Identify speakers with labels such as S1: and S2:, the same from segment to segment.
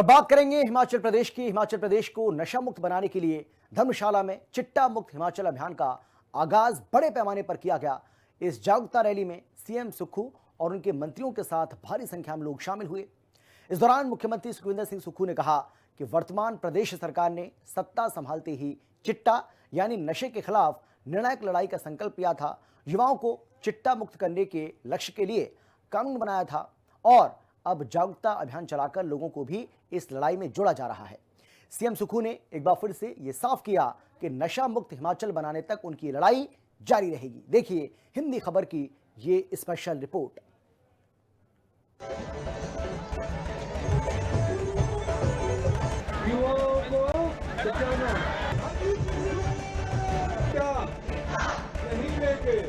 S1: और बात करेंगे हिमाचल प्रदेश की। हिमाचल प्रदेश को नशा मुक्त बनाने के लिए धर्मशाला में चिट्टा मुक्त हिमाचल अभियान का आगाज बड़े पैमाने पर किया गया। इस जागरूकता रैली में सीएम सुक्खू और उनके मंत्रियों के साथ भारी संख्या में लोग शामिल हुए। इस दौरान मुख्यमंत्री सुखविंदर सिंह सुक्खू ने कहा कि वर्तमान प्रदेश सरकार ने सत्ता संभालते ही चिट्टा यानी नशे के खिलाफ निर्णायक लड़ाई का संकल्प लिया था। युवाओं को चिट्टा मुक्त करने के लक्ष्य के लिए कानून बनाया था और अब जागरूकता अभियान चलाकर लोगों को भी इस लड़ाई में जोड़ा जा रहा है। सीएम सुक्खू ने एक बार फिर से यह साफ किया कि नशा मुक्त हिमाचल बनाने तक उनकी लड़ाई जारी रहेगी। देखिए हिंदी खबर की ये स्पेशल रिपोर्ट।
S2: युवाओं को बचाना क्या नहीं लेके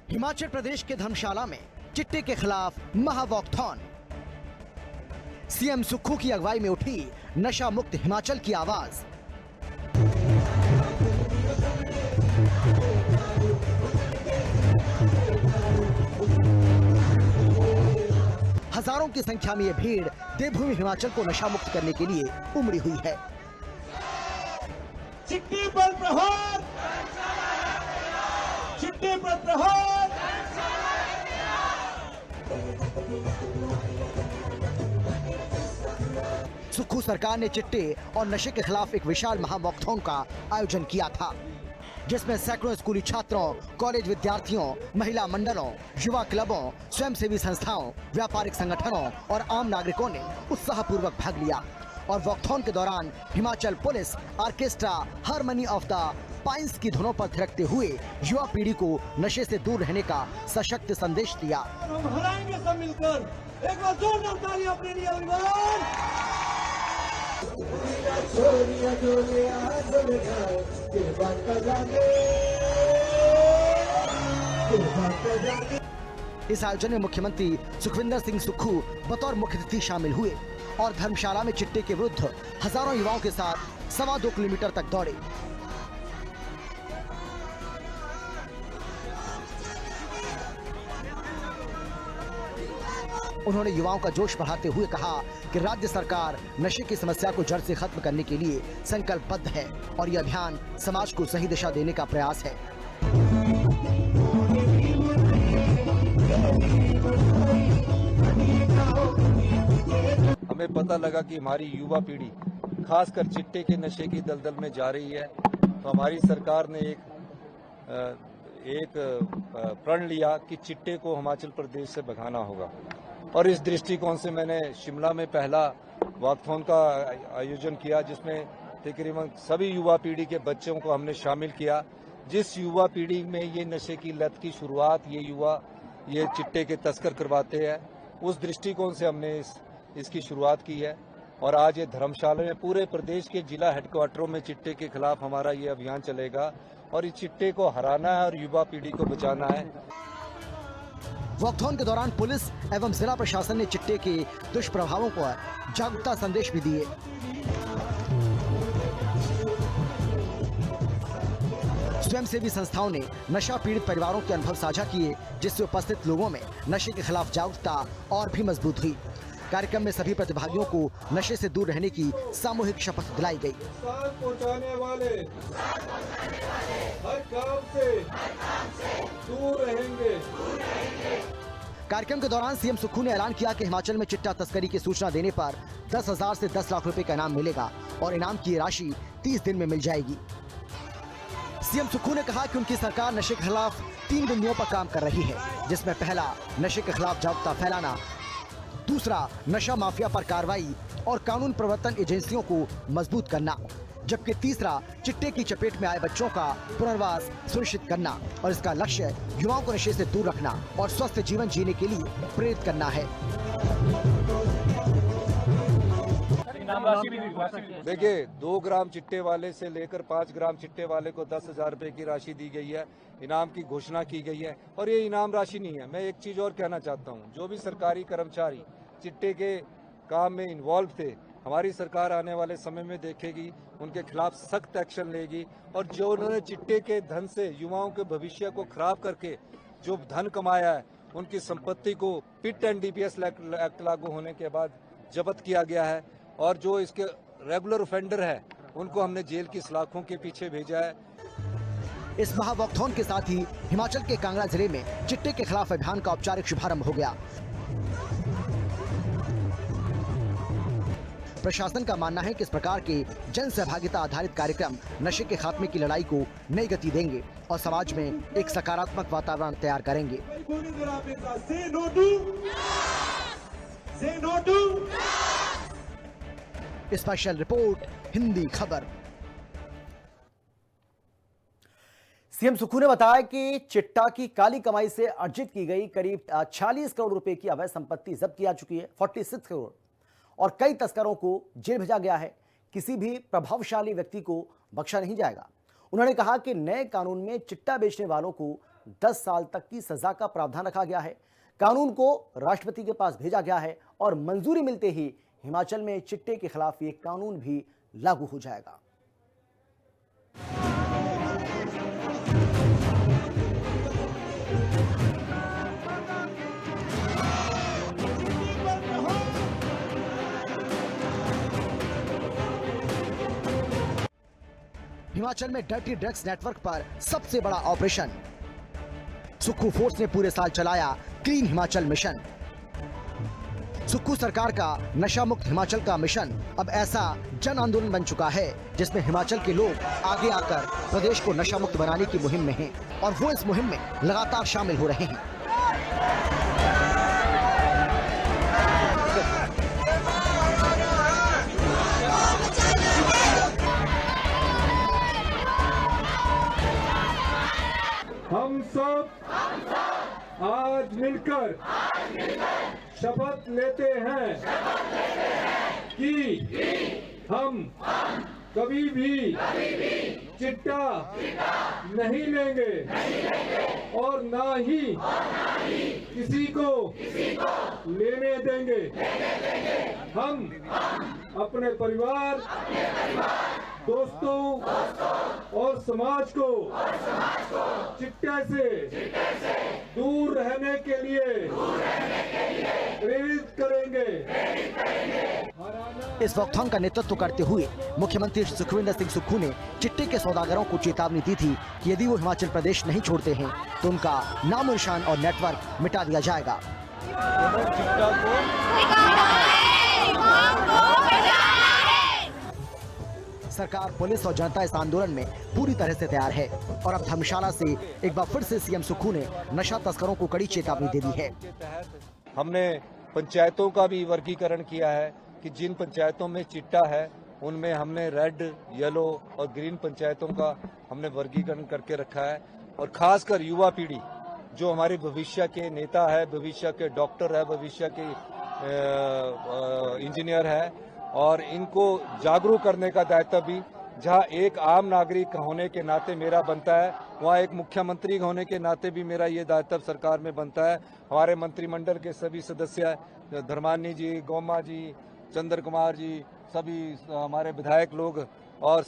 S1: हिमाचल प्रदेश के धर्मशाला में चिट्टे के खिलाफ महावॉकथॉन। सीएम सुक्खू की अगुवाई में उठी नशा मुक्त हिमाचल की आवाज। हजारों की संख्या में यह भीड़ देवभूमि हिमाचल को नशा मुक्त करने के लिए उमड़ी हुई है।
S2: चिट्टे पर प्रहार, चिट्टे पर प्रहार।
S1: सुक्खू सरकार ने चिट्टे और नशे के खिलाफ एक विशाल महावॉकथॉन का आयोजन किया था, जिसमें सैकड़ों स्कूली छात्रों, कॉलेज विद्यार्थियों, महिला मंडलों, युवा क्लबों, स्वयंसेवी संस्थाओं, व्यापारिक संगठनों और आम नागरिकों ने उत्साहपूर्वक भाग लिया। और वॉकथॉन के दौरान Himachal police orchestra harmony of the pines की धुनों पर थिरकते हुए युवा पीढ़ी को नशे से दूर रहने का सशक्त संदेश दिया।
S2: हम हराएंगे सब मिलकर। एक बार जोरदार ताली अपने लिए
S1: इस आयोजन में मुख्यमंत्री सुखविंदर सिंह सुक्खू बतौर मुख्य अतिथि शामिल हुए और धर्मशाला में चिट्टे के विरुद्ध हजारों युवाओं के साथ 2.25 किलोमीटर तक दौड़े। उन्होंने युवाओं का जोश बढ़ाते हुए कहा कि राज्य सरकार नशे की समस्या को जड़ से खत्म करने के लिए संकल्पबद्ध है और यह अभियान समाज को सही दिशा देने का प्रयास है।
S3: हमें पता लगा कि हमारी युवा पीढ़ी खासकर चिट्टे के नशे की दलदल में जा रही है, तो हमारी सरकार ने एक प्रण लिया कि चिट्टे को हिमाचल प्रदेश से भगाना होगा। और इस दृष्टिकोण से मैंने शिमला में पहला वॉकथॉन का आयोजन किया, जिसमें तकरीबन सभी युवा पीढ़ी के बच्चों को हमने शामिल किया। जिस युवा पीढ़ी में ये नशे की लत की शुरुआत ये चिट्टे के तस्कर करवाते हैं, उस दृष्टिकोण से हमने इसकी शुरुआत की है। और आज ये धर्मशाला में पूरे प्रदेश के जिला हेडक्वार्टरों में चिट्टे के खिलाफ हमारा ये अभियान चलेगा और इस चिट्टे को हराना है और युवा पीढ़ी को बचाना है।
S1: वॉकथॉन के दौरान पुलिस एवं जिला प्रशासन ने चिट्टे के दुष्प्रभावों पर जागरूकता संदेश भी दिए। स्वयंसेवी संस्थाओं ने नशा पीड़ित परिवारों के अनुभव साझा किए, जिससे उपस्थित लोगों में नशे के खिलाफ जागरूकता और भी मजबूत हुई। कार्यक्रम में सभी प्रतिभागियों को नशे से दूर रहने की सामूहिक शपथ दिलाई गई।
S2: पहुंचाने वाले हर काम से दूर रहेंगे।
S1: कार्यक्रम के दौरान सीएम सुक्खू ने ऐलान किया कि हिमाचल में चिट्टा तस्करी की सूचना देने पर 10,000 से 10 लाख रुपए का इनाम मिलेगा और इनाम की राशि 30 दिन में मिल जाएगी। सीएम सुक्खू ने कहा कि उनकी सरकार नशे के खिलाफ 3 बिंदुओं पर काम कर रही है, जिसमें पहला नशे के खिलाफ जागरूकता फैलाना, दूसरा नशा माफिया पर कार्रवाई और कानून प्रवर्तन एजेंसियों को मजबूत करना, जबकि तीसरा चिट्टे की चपेट में आए बच्चों का पुनर्वास सुनिश्चित करना और इसका लक्ष्य युवाओं को नशे से दूर रखना और स्वस्थ जीवन जीने के लिए प्रेरित करना है।
S3: देखिए, 2 ग्राम चिट्टे वाले से लेकर 5 ग्राम चिट्टे वाले को 10,000 रुपए की राशि दी गई है। इनाम की घोषणा की गई है और ये इनाम राशि नहीं है। मैं एक चीज और कहना चाहता हूँ, जो भी सरकारी कर्मचारी चिट्टे के काम में इन्वॉल्व थे, हमारी सरकार आने वाले समय में देखेगी, उनके खिलाफ सख्त एक्शन लेगी और जो उन्होंने चिट्टे के धन से युवाओं के भविष्य को खराब करके जो धन कमाया है उनकी संपत्ति को पिट एंड डीपीएस एक्ट लागू होने के बाद जब्त किया गया है और जो इसके रेगुलर ऑफेंडर है उनको हमने जेल की सलाखों के पीछे भेजा है।
S1: इस महावॉकथॉन के साथ ही हिमाचल के कांगड़ा जिले में चिट्टे के खिलाफ अभियान का औपचारिक शुभारंभ हो गया। प्रशासन का मानना है कि इस प्रकार के जन सहभागिता आधारित कार्यक्रम नशे के खात्मे की लड़ाई को नई गति देंगे और समाज में एक सकारात्मक वातावरण तैयार करेंगे। स्पेशल रिपोर्ट हिंदी खबर। सीएम सुक्खू ने बताया कि चिट्टा की काली कमाई से अर्जित की गई करीब 46 करोड़ रुपए की अवैध संपत्ति जब्त की जा चुकी है, 46 करोड़, और कई तस्करों को जेल भेजा गया है। किसी भी प्रभावशाली व्यक्ति को बख्शा नहीं जाएगा। उन्होंने कहा कि नए कानून में चिट्टा बेचने वालों को 10 साल तक की सजा का प्रावधान रखा गया है। कानून को राष्ट्रपति के पास भेजा गया है और मंजूरी मिलते ही हिमाचल में चिट्टे के खिलाफ ये कानून भी लागू हो जाएगा। हिमाचल में डर्टी ड्रग्स नेटवर्क पर सबसे बड़ा ऑपरेशन। सुक्खू फोर्स ने पूरे साल चलाया क्लीन हिमाचल मिशन। सुक्खू सरकार का नशा मुक्त हिमाचल का मिशन अब ऐसा जन आंदोलन बन चुका है जिसमें हिमाचल के लोग आगे आकर प्रदेश को नशा मुक्त बनाने की मुहिम में हैं और वो इस मुहिम में लगातार शामिल हो रहे हैं।
S2: हम सब आज मिलकर शपथ लेते हैं कि हम कभी भी चिट्टा नहीं लेंगे और ना ही किसी को लेने देंगे। हम अपने परिवार, दोस्तों और समाज को चिट्टे से दूर रहने के लिए प्रेरित करेंगे।
S1: इस वॉकथॉन का नेतृत्व करते हुए मुख्यमंत्री सुखविंदर सिंह सुक्खू ने चिट्टे के सौदागरों को चेतावनी दी थी कि यदि वो हिमाचल प्रदेश नहीं छोड़ते हैं तो उनका नामो निशान और नेटवर्क मिटा दिया जाएगा। सरकार, पुलिस और जनता इस आंदोलन में पूरी तरह से तैयार है और अब धर्मशाला से एक बार फिर से सीएम सुक्खू ने नशा तस्करों को कड़ी चेतावनी दे दी है।
S3: हमने पंचायतों का भी वर्गीकरण किया है कि जिन पंचायतों में चिट्टा है उनमें हमने रेड, येलो और ग्रीन पंचायतों का हमने वर्गीकरण करके रखा है। और खासकर युवा पीढ़ी जो हमारे भविष्य के नेता है, भविष्य के डॉक्टर है, भविष्य के इंजीनियर है, और इनको जागरूक करने का दायित्व भी जहां एक आम नागरिक होने के नाते मेरा बनता है, वहां एक मुख्यमंत्री होने के नाते भी मेरा ये दायित्व सरकार में बनता है। हमारे मंत्रिमंडल के सभी सदस्य, धर्मानी जी, गोमा जी, चंद्र कुमार जी, सभी हमारे विधायक लोग और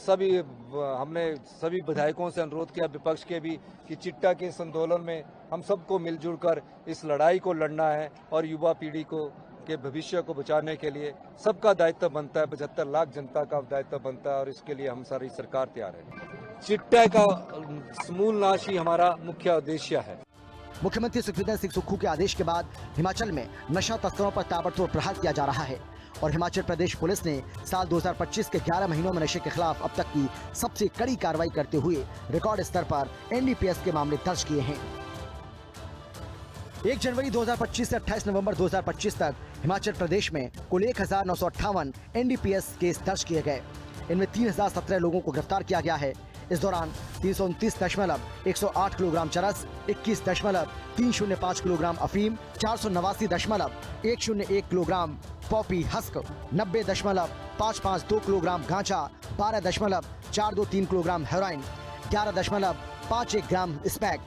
S3: हमने सभी विधायकों से अनुरोध किया, विपक्ष के भी, कि चिट्टा के इस आंदोलन में हम सबको मिलजुल कर इस लड़ाई को लड़ना है और युवा पीढ़ी के भविष्य को बचाने के लिए सबका दायित्व बनता है। 75 लाख जनता का दायित्व बनता है और इसके लिए हम सारी सरकार तैयार है। चिट्टे का समूल नाश ही हमारा मुख्य उद्देश्य है।
S1: मुख्यमंत्री सुखविंदर सिंह सुक्खू के आदेश के बाद हिमाचल में नशा तस्करों पर ताबड़तोड़ प्रहार किया जा रहा है और हिमाचल प्रदेश पुलिस ने साल 2025 के 11 महीनों में नशे के खिलाफ अब तक की सबसे कड़ी कार्रवाई करते हुए रिकॉर्ड स्तर पर एनडीपीएस के मामले दर्ज किए हैं। 1 जनवरी 2025 से 28 नवंबर 2025 तक हिमाचल प्रदेश में कुल 1958 एनडीपीएस केस दर्ज किए गए। इनमें 3017 लोगों को गिरफ्तार किया गया है। इस दौरान 329.108 किलोग्राम चरस, 21.305 किलोग्राम अफीम, 489.101 किलोग्राम पॉपी हस्क, 90.552 किलोग्राम गांजा, 12.423 किलोग्राम हेरोइन, 11.51 ग्राम स्पैक,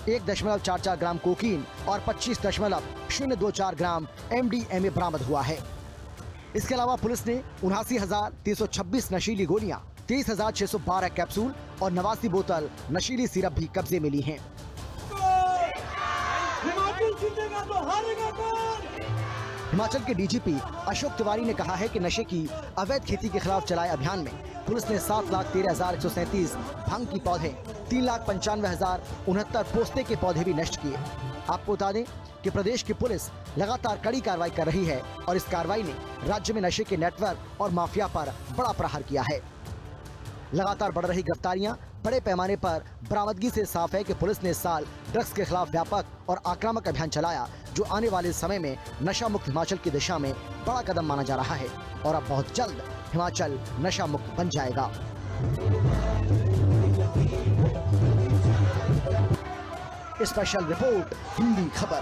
S1: 1.44 ग्राम कोकीन और 25.024 ग्राम MDMA बरामद हुआ है। इसके अलावा पुलिस ने 79,326 नशीली गोलियां, 23,612 कैप्सूल और 89 बोतल नशीली सिरप भी कब्जे में ली हैं।
S2: वाकिल जीतेगा तो हारेगा कौन?
S1: हिमाचल के डीजीपी अशोक तिवारी ने कहा है कि नशे की अवैध खेती के खिलाफ चलाए अभियान में पुलिस ने 7,13,137 भांग की पौधे, 3,95,069 पोस्ते के पौधे भी नष्ट किए। आपको बता दें कि प्रदेश की पुलिस लगातार कड़ी कार्रवाई कर रही है और इस कार्रवाई ने राज्य में नशे के नेटवर्क और माफिया पर बड़ा प्रहार किया है। लगातार बढ़ रही गिरफ्तारियां, बड़े पैमाने पर बरामदगी से साफ है कि पुलिस ने इस साल ड्रग्स के खिलाफ व्यापक और आक्रामक अभियान चलाया, जो आने वाले समय में नशा मुक्त हिमाचल की दिशा में बड़ा कदम माना जा रहा है और अब बहुत जल्द हिमाचल नशा मुक्त बन जाएगा। स्पेशल रिपोर्ट, हिंदी खबर।